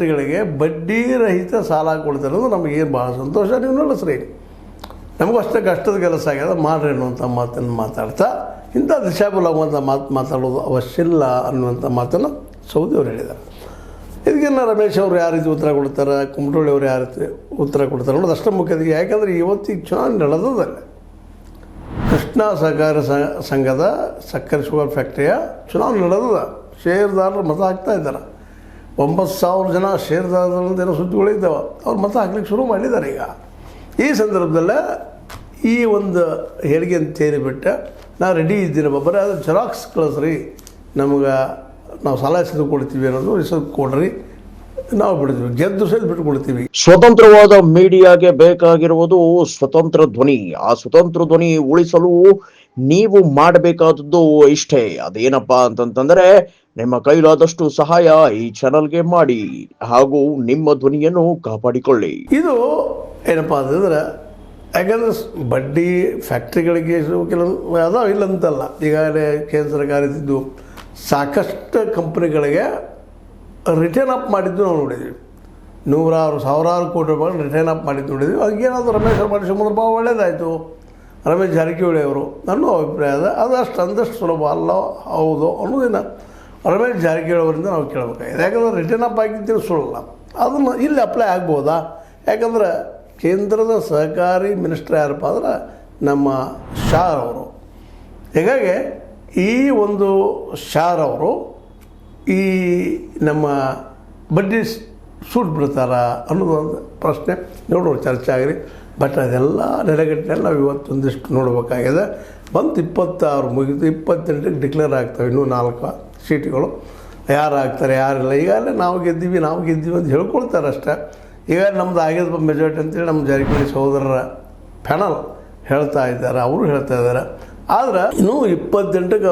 ಗಳಿಗೆ ಬಡ್ಡಿ ರಹಿತ ಸಾಲ ಕೊಡ್ತಿರೋದು ನಮಗೇನು ಭಾಳ ಸಂತೋಷ. ನೀವು ನೋಡಿಸ್ರಿ, ನಮಗೂ ಅಷ್ಟೇ ಕಷ್ಟದ ಕೆಲಸ ಆಗ್ಯದ, ಮಾಡ್ರಿ ಅನ್ನುವಂಥ ಮಾತನ್ನು ಮಾತಾಡ್ತಾ ಇಂಥ ದಿಶಾಬಲವಾಗುವಂಥ ಮಾತಾಡೋದು ಅವಶ್ಯ ಇಲ್ಲ ಅನ್ನುವಂಥ ಮಾತನ್ನು ಸೌದಿಯವರು ಹೇಳಿದ್ದಾರೆ. ಇದಕ್ಕಿನ್ನ ರಮೇಶ್ ಅವರು ಯಾವ ರೀತಿ ಉತ್ತರ ಕೊಡ್ತಾರೆ, ಕುಮಟಳ್ಳಿ ಅವರು ಯಾವ ರೀತಿ ಉತ್ತರ ಕೊಡ್ತಾರೆ ಅನ್ನೋದು ಅಷ್ಟೇ ಮುಖ್ಯವಾಗಿ. ಯಾಕಂದರೆ ಇವತ್ತಿಗೆ ಚುನಾವಣೆ ನಡೆದದಲ್ಲ. ಕೃಷ್ಣ ಸಹಕಾರ ಸಂಘದ ಸಕ್ಕರೆ ಶುಗರ್ ಫ್ಯಾಕ್ಟ್ರಿಯ ಚುನಾವಣೆ ನಡೆದದ. ಷೇರುದಾರರು ಮತ ಹಾಕ್ತಾ ಇದ್ದಾರೆ. 9,000 ಜನ ಷೇರುದಾರರಂದೇನೋ ಸುದ್ದಿಗಳಿದ್ದಾವೆ. ಅವ್ರು ಮತ ಹಾಕ್ಲಿಕ್ಕೆ ಶುರು ಮಾಡಿದ್ದಾರೆ. ಈಗ ಈ ಸಂದರ್ಭದಲ್ಲೇ ಈ ಒಂದು ಹೇಳಿಕೆ ಅಂತ ಹೇಳಿಬಿಟ್ಟು ನಾವು ರೆಡಿ ಇದ್ದೀನಿ, ಬರೀ ಅದು ಜೆರಾಕ್ಸ್ ಕಳಿಸ್ರಿ, ನಮ್ಗೆ ನಾವು ಸಾಲ ಎಸೆದು ಕೊಡ್ತೀವಿ ಅನ್ನೋದು ಎಸೆದು ಕೊಡ್ರಿ, ನಾವು ಬಿಡ್ತೀವಿ, ಗೆದ್ದು ಸಹಿತ ಬಿಟ್ಟು ಕೊಡ್ತೀವಿ. ಸ್ವತಂತ್ರವಾದ ಮೀಡಿಯಾಗೆ ಬೇಕಾಗಿರುವುದು ಸ್ವತಂತ್ರ ಧ್ವನಿ. ಆ ಸ್ವತಂತ್ರ ಧ್ವನಿ ಉಳಿಸಲು ನೀವು ಮಾಡಬೇಕಾದದ್ದು ಇಷ್ಟೇ. ಅದೇನಪ್ಪಾ ಅಂತಂತಂದ್ರೆ ನಿಮ್ಮ ಕೈಲಾದಷ್ಟು ಸಹಾಯ ಈ ಚಾನಲ್ಗೆ ಮಾಡಿ ಹಾಗೂ ನಿಮ್ಮ ಧ್ವನಿಯನ್ನು ಕಾಪಾಡಿಕೊಳ್ಳಿ. ಇದು ಏನಪ್ಪ ಅಂತಂದ್ರೆ, ಯಾಕಂದ್ರೆ ಬಡ್ಡಿ ಫ್ಯಾಕ್ಟ್ರಿಗಳಿಗೆ ಕೆಲವು ಅದಾವ ಇಲ್ಲಂತಲ್ಲ. ಈಗಾಗಲೇ ಕೇಂದ್ರ ಸರ್ಕಾರ ಇದ್ದು ಸಾಕಷ್ಟು ಕಂಪ್ನಿಗಳಿಗೆ ರಿಟರ್ನ್ ಅಪ್ ಮಾಡಿದ್ದು ನಾವು ನೋಡಿದ್ವಿ. 100,000 ಕೋಟಿ ರೂಪಾಯಿ ರಿಟರ್ನ್ ಅಪ್ ಮಾಡಿದ್ದು ನೋಡಿದ್ವಿ. ಅದಕ್ಕೇನಾದರೂ ರಮೇಶ್ ಮಾಡಿಸ್ಕೊಂಡ್ರೆ ಭಾಳ ಒಳ್ಳೇದಾಯಿತು. ರಮೇಶ್ ಜಾರಕಿಹೊಳಿ ಅವರು ನನ್ನ ಅಭಿಪ್ರಾಯ ಅದು ಅಂದಷ್ಟು ಸುಲಭ ಅಲ್ಲ, ಹೌದು ಅನ್ನೋದಿನ ರಮೇಶ್ ಜಾರಕಿಹೊಳಿ ಅವರಿಂದ ನಾವು ಕೇಳಬೇಕಾಗಿದೆ. ಯಾಕಂದ್ರೆ ರಿಟರ್ನ್ ಅಪ್ ಆಗಿದ್ದೇನೆ ಸುಳ್ಳಲ್ಲ, ಅದನ್ನು ಇಲ್ಲಿ ಅಪ್ಲೈ ಆಗ್ಬೋದಾ? ಯಾಕಂದ್ರೆ ಕೇಂದ್ರದ ಸಹಕಾರಿ ಮಿನಿಸ್ಟರ್ ಯಾರಪ್ಪ ಅಂದ್ರೆ ನಮ್ಮ ಶಾ ಅವರು. ಹೀಗಾಗಿ ಈ ಒಂದು ಶಾರ್ ಅವರು ಈ ನಮ್ಮ ಬಡ್ಡಿ ಸೂಟ್ ಬಿಡ್ತಾರ ಅನ್ನೋದು ಒಂದು ಪ್ರಶ್ನೆ ನೋಡೋಣ, ಚರ್ಚೆ ಆಗಲಿ. ಬಟ್ ಅದೆಲ್ಲ ನೆಲೆಗಟ್ಟಿನಲ್ಲಿ ನಾವು ಇವತ್ತೊಂದಿಷ್ಟು ನೋಡಬೇಕಾಗಿದೆ. 26 ಮುಗಿದು 28ಕ್ಕೆ ಡಿಕ್ಲೇರ್ ಆಗ್ತವೆ. ಇನ್ನೂ 4 ಸೀಟ್ಗಳು. ಯಾರು ಆಗ್ತಾರೆ ಯಾರಿಲ್ಲ. ಈಗಾಗಲೇ ನಾವು ಗೆದ್ದೀವಿ ಅಂತ ಹೇಳ್ಕೊಳ್ತಾರೆ ಅಷ್ಟೇ. ಈಗ ನಮ್ಮದು ಆಗ್ಯದ ಮೆಜಾರಿಟಿ ಅಂತೇಳಿ ನಮ್ಮ ಜಾರಕಿಹೊಳಿ ಸಹೋದರರ ಪ್ಯಾನಲ್ ಹೇಳ್ತಾ ಇದ್ದಾರೆ, ಅವರು ಹೇಳ್ತಾ ಇದ್ದಾರೆ. ಆದರೆ ಇನ್ನೂ 28ಕ್ಕೆ